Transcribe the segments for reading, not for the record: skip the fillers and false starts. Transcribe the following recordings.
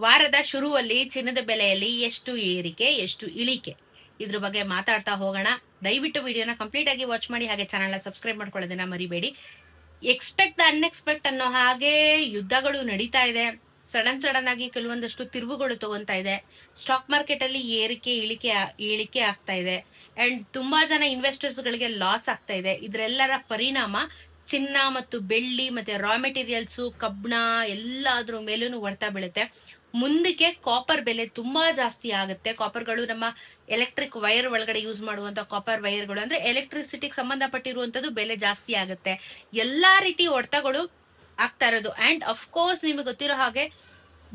ವಾರದ ಶುರುವಲ್ಲಿ ಚಿನ್ನದ ಬೆಲೆಯಲ್ಲಿ ಎಷ್ಟು ಏರಿಕೆ ಎಷ್ಟು ಇಳಿಕೆ ಇದ್ರ ಬಗ್ಗೆ ಮಾತಾಡ್ತಾ ಹೋಗೋಣ. ದಯವಿಟ್ಟು ವಿಡಿಯೋನ ಕಂಪ್ಲೀಟ್ ಆಗಿ ವಾಚ್ ಮಾಡಿ, ಹಾಗೆ ಚಾನಲ್ನ ಸಬ್ಸ್ಕ್ರೈಬ್ ಮಾಡ್ಕೊಳ್ಳೋದನ್ನ ಮರಿಬೇಡಿ. ಎಕ್ಸ್ಪೆಕ್ಟ್ ದ ಅನ್ಎಕ್ಸ್ಪೆಕ್ಟ್ ಅನ್ನೋ ಹಾಗೆ ಯುದ್ಧಗಳು ನಡೀತಾ ಇದೆ. ಸಡನ್ ಆಗಿ ಕೆಲವೊಂದಷ್ಟು ತಿರುವುಗಳು ತಗೊಂತಾ ಇದೆ. ಸ್ಟಾಕ್ ಮಾರ್ಕೆಟ್ ಅಲ್ಲಿ ಏರಿಕೆ ಇಳಿಕೆ ಆಗ್ತಾ ಇದೆ. ಅಂಡ್ ತುಂಬಾ ಜನ ಇನ್ವೆಸ್ಟರ್ಸ್ ಗಳಿಗೆ ಲಾಸ್ ಆಗ್ತಾ ಇದೆ. ಇದ್ರೆಲ್ಲರ ಪರಿಣಾಮ ಚಿನ್ನ ಮತ್ತು ಬೆಳ್ಳಿ ಮತ್ತೆ ರಾ ಮೆಟೀರಿಯಲ್ಸ್, ಕಬ್ಬಣ ಎಲ್ಲಾದ್ರ ಮೇಲೂ ಹೊಡ್ತಾ ಬೀಳುತ್ತೆ. ಮುಂದಕ್ಕೆ ಕಾಪರ್ ಬೆಲೆ ತುಂಬಾ ಜಾಸ್ತಿ ಆಗುತ್ತೆ. ಕಾಪರ್ಗಳು ನಮ್ಮ ಎಲೆಕ್ಟ್ರಿಕ್ ವೈರ್ ಒಳಗಡೆ ಯೂಸ್ ಮಾಡುವಂತ ಕಾಪರ್ ವೈರ್ಗಳು, ಅಂದ್ರೆ ಎಲೆಕ್ಟ್ರಿಸಿಟಿಗೆ ಸಂಬಂಧಪಟ್ಟಿರುವಂತದ್ದು ಬೆಲೆ ಜಾಸ್ತಿ ಆಗುತ್ತೆ. ಎಲ್ಲಾ ರೀತಿ ಹೊಡೆತಗಳು ಆಗ್ತಾ ಇರೋದು. ಅಂಡ್ ಅಫ್ಕೋರ್ಸ್ ನಿಮಗೆ ಗೊತ್ತಿರೋ ಹಾಗೆ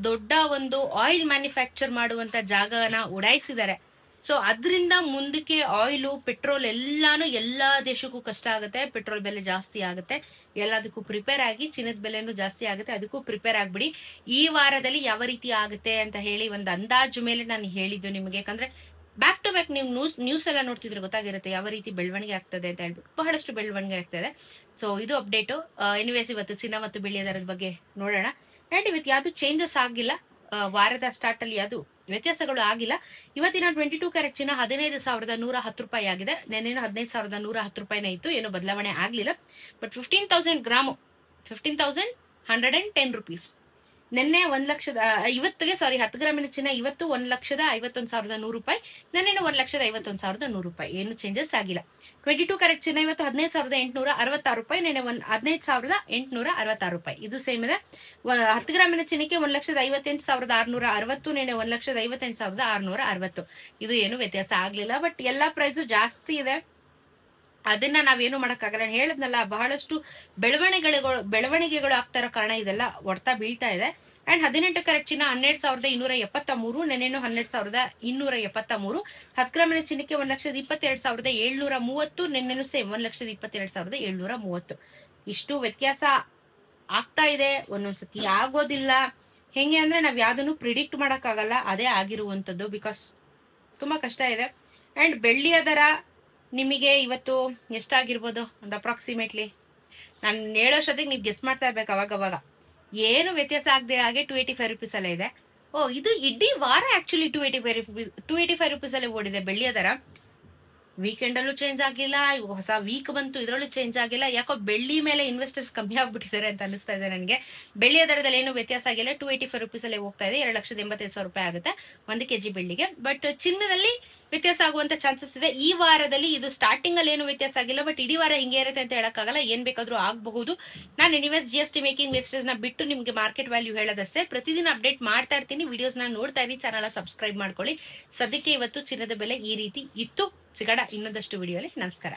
ದೊಡ್ಡ ಒಂದು ಆಯಿಲ್ ಮ್ಯಾನುಫ್ಯಾಕ್ಚರ್ ಮಾಡುವಂತ ಜಾಗನ ಉಡಾಯಿಸಿದ್ದಾರೆ. ಸೊ ಅದರಿಂದ ಮುಂದಕ್ಕೆ ಆಯಿಲು, ಪೆಟ್ರೋಲ್ ಎಲ್ಲಾನು ಎಲ್ಲಾ ದೇಶಕ್ಕೂ ಕಷ್ಟ ಆಗುತ್ತೆ. ಪೆಟ್ರೋಲ್ ಬೆಲೆ ಜಾಸ್ತಿ ಆಗುತ್ತೆ. ಎಲ್ಲದಕ್ಕೂ ಪ್ರಿಪೇರ್ ಆಗಿ. ಚಿನ್ನದ ಬೆಲೆನೂ ಜಾಸ್ತಿ ಆಗುತ್ತೆ, ಅದಕ್ಕೂ ಪ್ರಿಪೇರ್ ಆಗ್ಬಿಡಿ. ಈ ವಾರದಲ್ಲಿ ಯಾವ ರೀತಿ ಆಗುತ್ತೆ ಅಂತ ಹೇಳಿ ಒಂದು ಅಂದಾಜು ಮೇಲೆ ನಾನು ಹೇಳಿದ್ದು ನಿಮಗೆ. ಯಾಕಂದ್ರೆ ಬ್ಯಾಕ್ ಟು ಬ್ಯಾಕ್ ನೀವು ನ್ಯೂಸ್ ಎಲ್ಲ ನೋಡ್ತಿದ್ರೆ ಗೊತ್ತಾಗಿರುತ್ತೆ ಯಾವ ರೀತಿ ಬೆಳವಣಿಗೆ ಆಗ್ತದೆ ಅಂತ ಹೇಳ್ಬಿಟ್ಟು. ಬಹಳಷ್ಟು ಬೆಳವಣಿಗೆ ಆಗ್ತದೆ. ಸೊ ಇದು ಅಪ್ಡೇಟು. ಎನಿವೇಸ್ ಇವತ್ತು ಚಿನ್ನ ಮತ್ತು ಬೆಳ್ಳಿಯ ದರದ ಬಗ್ಗೆ ನೋಡೋಣ. ಅಂಡ್ ಇವತ್ತು ಯಾವ್ದು ಚೇಂಜಸ್ ಆಗಿಲ್ಲ. ವಾರದ ಸ್ಟಾರ್ಟ್ ಅಲ್ಲಿ ಯಾವ್ದು ವ್ಯತ್ಯಾಸಗಳು ಆಗಿಲ್ಲ. ಇವತ್ತಿನ 22 ಕ್ಯಾರೆಟ್ ಚಿನ್ನ 15,110 ರೂಪಾಯಿ ಆಗಿದೆ. ನೆನ್ನೆನೂ 15,110 ರೂಪಾಯಿನ ಇತ್ತು, ಏನು ಬದಲಾವಣೆ ಆಗ್ಲಿಲ್ಲ. But 15,000 gram 15,110 rupees. ನಿನ್ನೆ 10 ಗ್ರಾಮಿನ ಚಿನ್ನ ಇವತ್ತು 1,51,100 ರೂಪಾಯಿ. ನೆನ್ನೆನೂ 1,51,100 ರೂಪಾಯಿ. ಏನು ಚೇಂಜಸ್ ಆಗಿಲ್ಲ. 22 ಕ್ಯಾರೆಟ್ ಚಿನ್ನ ಇವತ್ತು 15,866 ರೂಪಾಯಿ. ನೆನ್ನೆ 15,866 ರೂಪಾಯಿ. ಇದು ಸೇಮ್ ಇದೆ. 10 ಗ್ರಾಮಿನ ಚಿನ್ನಕ್ಕೆ 1,58,660. ನೆನ್ನೆ 1,58,660. ಇದು ಏನು ವ್ಯತ್ಯಾಸ ಆಗ್ಲಿಲ್ಲ. ಬಟ್ ಎಲ್ಲಾ ಪ್ರೈಸು ಜಾಸ್ತಿ ಇದೆ. ಅದನ್ನ ನಾವೇನು ಮಾಡಕ್ಕಾಗಲ್ಲ. ನಾನು ಹೇಳದ್ನಲ್ಲ, ಬಹಳಷ್ಟು ಬೆಳವಣಿಗೆಗಳು ಆಗ್ತಾ ಇರೋ ಕಾರಣ ಇದೆಲ್ಲ ಹೊಡ್ತಾ ಬೀಳ್ತಾ ಇದೆ. ಅಂಡ್ 18 ಕ್ಯಾರೆಟ್ ಚಿನ್ನ 12,273. ನೆನೆನೂ 12,273. 10 ಗ್ರಾಮಿನ ಚಿನ್ನಕ್ಕೆ 1,22,730. ನೆನ್ನೆನೂ ಸೇಮ್ 1,22,730. ಇಷ್ಟು ವ್ಯತ್ಯಾಸ ಆಗ್ತಾ ಇದೆ. ಒಂದೊಂದ್ಸತಿ ಆಗೋದಿಲ್ಲ. ಹೆಂಗೆ ಅಂದ್ರೆ ನಾವ್ ಯಾವ್ದನ್ನು ಪ್ರಿಡಿಕ್ಟ್ ಮಾಡಕ್ಕಾಗಲ್ಲ. ಅದೇ ಆಗಿರುವಂತದ್ದು. ಬಿಕಾಸ್ ತುಂಬಾ ಕಷ್ಟ ಇದೆ. ಅಂಡ್ ಬೆಳ್ಳಿಯ ದರ ನಿಮಗೆ ಇವತ್ತು ಎಷ್ಟಾಗಿರ್ಬೋದು ಒಂದು ಅಪ್ರಾಕ್ಸಿಮೇಟ್ಲಿ ನಾನು ಹೇಳೋಷ್ಟೊತ್ತಿಗೆ ನೀವು ಗೆಸ್ಟ್ ಮಾಡ್ತಾ ಇರ್ಬೇಕು. ಅವಾಗ ಏನು ವ್ಯತ್ಯಾಸ ಆಗದೆ ಹಾಗೆ 285 ರುಪೀಸ್ ಅಲ್ಲೇ ಇದೆ. ಇದು ಇಡೀ ವಾರ ಆಕ್ಚುಲಿ 285 ರುಪೀಸ್ ಅಲ್ಲೇ ಓಡಿದೆ ಬೆಳ್ಳಿಯ ದರ. ವೀಕೆಂಡ್ ಅಲ್ಲೂ ಚೇಂಜ್ ಆಗಿಲ್ಲ. ಇವಾಗ ಹೊಸ ವೀಕ್ ಬಂತು, ಇದ್ರಲ್ಲೂ ಚೇಂಜ್ ಆಗಿಲ್ಲ. ಯಾಕೋ ಬೆಳ್ಳಿ ಮೇಲೆ ಇನ್ವೆಸ್ಟರ್ಸ್ ಕಮ್ಮಿ ಆಗ್ಬಿಟ್ಟಿದ್ದಾರೆ ಅಂತ ಅನಿಸ್ತಾ ಇದೆ ನನಗೆ. ಬೆಳ್ಳಿಯ ದರದಲ್ಲಿ ಏನು ವ್ಯತ್ಯಾಸ ಆಗಿಲ್ಲ. 285 ರುಪೀಸ್ ಅಲ್ಲೇ ಹೋಗ್ತಾ ಇದೆ. 2,85,000 ರೂಪಾಯಿ ಆಗುತ್ತೆ 1 kg ಬೆಳ್ಳಿಗೆ. ಬಟ್ ಚಿನ್ನದಲ್ಲಿ ವ್ಯತ್ಯಾಸ ಆಗುವಂತ ಚಾನ್ಸಸ್ ಇದೆ. ಈ ವಾರದಲ್ಲಿ ಇದು ಸ್ಟಾರ್ಟಿಂಗ್ ಅಲ್ಲಿ ಏನು ವ್ಯತ್ಯಾಸ ಆಗಿಲ್ಲ. ಬಟ್ ಇಡೀ ವಾರ ಹಿಂಗೆ ಇರುತ್ತೆ ಅಂತ ಹೇಳಕ್ಕಾಗಲ್ಲ. ಏನ್ ಬೇಕಾದ್ರೂ ಆಗಬಹುದು. ನಾನು ಎನಿವೇಸ್ GST ಮೇಕಿಂಗ್ ವೇಸ್ಟೇಜ್ ನ ಬಿಟ್ಟು ನಿಮ್ಗೆ ಮಾರ್ಕೆಟ್ ವ್ಯಾಲ್ಯೂ ಹೇಳೋದಷ್ಟೇ. ಪ್ರತಿದಿನ ಅಪ್ಡೇಟ್ ಮಾಡ್ತಾ ಇರ್ತೀನಿ. ವಿಡಿಯೋಸ್ ನ ನೋಡ್ತಾ ಇರಿ, ಚಾನಲ್ ಸಬ್ಸ್ಕ್ರೈಬ್ ಮಾಡ್ಕೊಳ್ಳಿ. ಸದ್ಯಕ್ಕೆ ಇವತ್ತು ಚಿನ್ನದ ಬೆಲೆ ಈ ರೀತಿ ಇತ್ತು. ಸಿಗೋಣ ಇನ್ನೊಂದಷ್ಟು ವಿಡಿಯೋಲಿ. ನಮಸ್ಕಾರ.